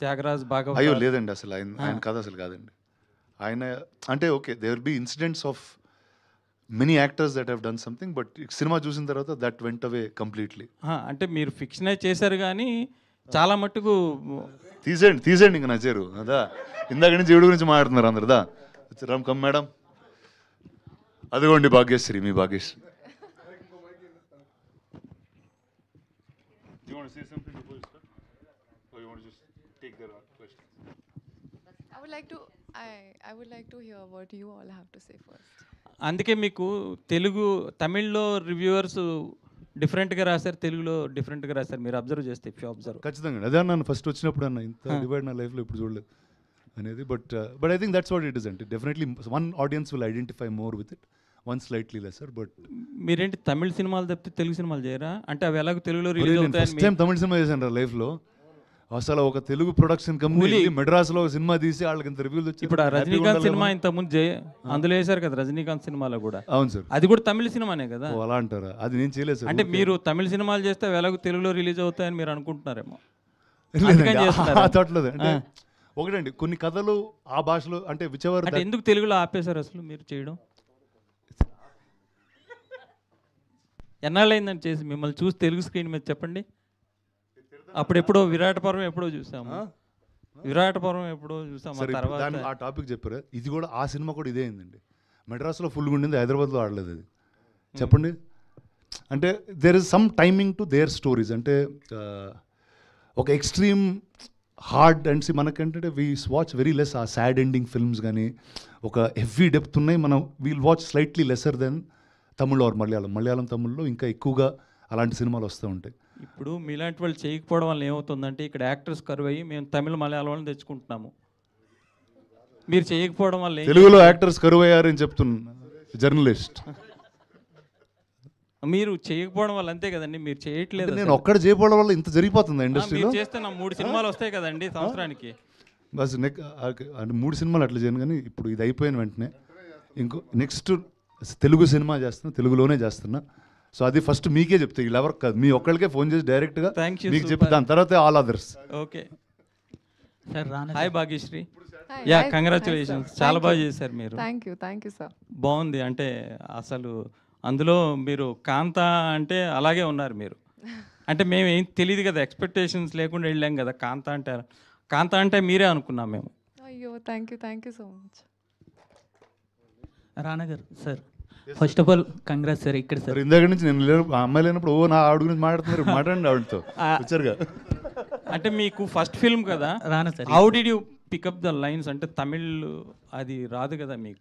త్యాగరాజ్ భాగవత అయ్యో లేదండి, అసలు ఆయన కథ అసలు కాదండి. ఆయన అంటే okay, they will be incidents of many actors that have done something, but cinema చూసిన తర్వాత దట్ వెంట్ అవే కంప్లీట్లీ. అంటే మీరు ఫిక్షనే చేశారు కానీ చాలా మట్టుకు తీసేయండి ఇంకా నచ్చారు అదా. ఇందాక నుంచి ఈవిడ గురించి మాట్లాడుతున్నారు అందరుదా. రామ్ కమ్ మేడం, అదిగోండి భాగ్యశ్రీ, మీ Bhagyashree. I would like to hear what you all have to say first. అందుకే మీకు తమిళ్లో రివ్యూవర్స్ డిఫరెంట్గా రాశారు, తెలుగులో డిఫరెంట్గా రాశారు. మీరు అబ్జర్వ్ చేస్తే ఇఫ్ యూ అబ్జర్వ్. ఖచ్చితంగా అదే అన్నాను ఫస్ట్ వచ్చినప్పుడు, అన్న ఇంత డివైడ్ నా లైఫ్లో ఇప్పుడు చూడలేదు అనేది. But I think that's what it is అంటే definitely one audience will identify more with it, one slightly lesser. But మీరేంటి తమిళ సినిమాలు తప్పితే తెలుగు సినిమాలు చేయరా? అంటే అవి ఎలాగో తెలుగులో రిలీజ్ ఫస్ట్ అవుతాయని టైం తమిళ సినిమా చేశాను రా లైఫ్లో. అసలు ఒక తెలుగు ప్రొడక్షన్ కంపెనీ మెడ్రాస్లో ఒక సినిమా తీసి వాళ్ళకి ఇంత రివ్యూలు వచ్చి. ఇప్పుడు ఆ రజనీకాంత్ సినిమా ఇంతకుముందు అందులో వేశారు కదా, రజనీకాంత్ సినిమాలో కూడా. అవును సార్, అది కూడా తమిళ సినిమానే కదా. అలా అంటారా? అది నేను చేయలేదు సార్. అంటే మీరు తమిళ సినిమాలు చేస్తే అవి ఎలాగో తెలుగులో రిలీజ్ అవుతాయని మీరు అనుకుంటున్నారేమో. థాట్లేదు అంటే ఒకటండి, కొన్ని కథలు ఆ భాషలో అంటే విచవర్. అంటే ఎందుకు తెలుగులో ఆపేశారు అసలు మీరు చేయడం? ఎన్నాళ్ళు అయిందని చేసి మిమ్మల్ని చూసి తెలుగు స్క్రీన్ మీద చెప్పండి. అప్పుడెప్పుడో విరాటపర్వం ఎప్పుడో చూసాము, విరాటపర్వం ఎప్పుడో చూసాము. తర్వాత ఆ టాపిక్ చెప్పారు. ఇది కూడా ఆ సినిమా కూడా ఇదే అయిందండి. మెడ్రాస్లో ఫుల్గా ఉండింది, హైదరాబాద్లో ఆడలేదు అది. చెప్పండి అంటే there is some timing to their stories. అంటే ఒక ఎక్స్ట్రీమ్ హార్డ్ అండ్ మనకంటే we watch very less a sad ending films, కానీ ఒక హెవీ డెప్త్ ఉన్నాయి. మనం we'll watch slightly lesser than Tamil or Malayalam తమిళ్లో ఇంకా ఎక్కువగా అలాంటి సినిమాలు వస్తూ ఉంటాయి. ఇప్పుడు మీలాంటి వాళ్ళు చేయకపోవడం వల్ల ఏమవుతుందంటే ఇక్కడ యాక్టర్స్ కరువు అయ్యి మేము తమిళ మలయాళం వాళ్ళని తెచ్చుకుంటున్నాము. మీరు చేయకపోవడం వల్ల తెలుగులో యాక్టర్స్ కరువు అయ్యారని చెప్తున్నా జర్నలిస్ట్. మీరు చేయకపోవడం వల్ల అంతే కదండి, మీరు చేయట్లేదు. నేను ఒక్కడ చేయకపోవడం వల్ల ఇంత జరిగిపోతుంది ఇండస్ట్రీలో. చేస్తే నా 3 సినిమాలు వస్తాయి కదండి సంవత్సరానికి. బస్ అంటే 3 సినిమాలు అట్లా చేయను, కానీ ఇప్పుడు ఇది అయిపోయిన వెంటనే నెక్స్ట్ తెలుగు సినిమా చేస్తున్నా, తెలుగులోనే చేస్తున్నా. సో అది ఫస్ట్ మీకే చెప్తే, వీళ్ళు ఎవరికి కాదు, మీ ఒక్కళ్ళకే ఫోన్ చేసి డైరెక్ట్గా మీకు చెప్పి దాని తర్వాత all others. Okay hi Bhagyashree. Yeah congratulations, చాలా బాగా చేశారు మీరు. Thank you sir. బాగుంది. అంటే అసలు అందులో మీరు కాంత అంటే అలాగే ఉన్నారు మీరు. అంటే మేము ఏం తెలియదు కదా, ఎక్స్పెక్టేషన్స్ లేకుండా వెళ్ళాం కదా. కాంత అంటే మీరే అనుకున్నాం మేము. అయ్యో thank you so much. Rana garu sir, first of all congrats sir. ఇక్కడ సార్ ఇందాక నుంచి నేను అమ్మాయి లేనప్పుడు నా ఆవిడ గురించి మాట్లాడుతున్నారు, మాట్లాడండి ఆవిడతో వచ్చారుగా. అంటే మీకు ఫస్ట్ ఫిల్మ్ కదా రానా sir, how did you pick up the lines? అంటే తమిళ్ అది రాదు కదా మీకు.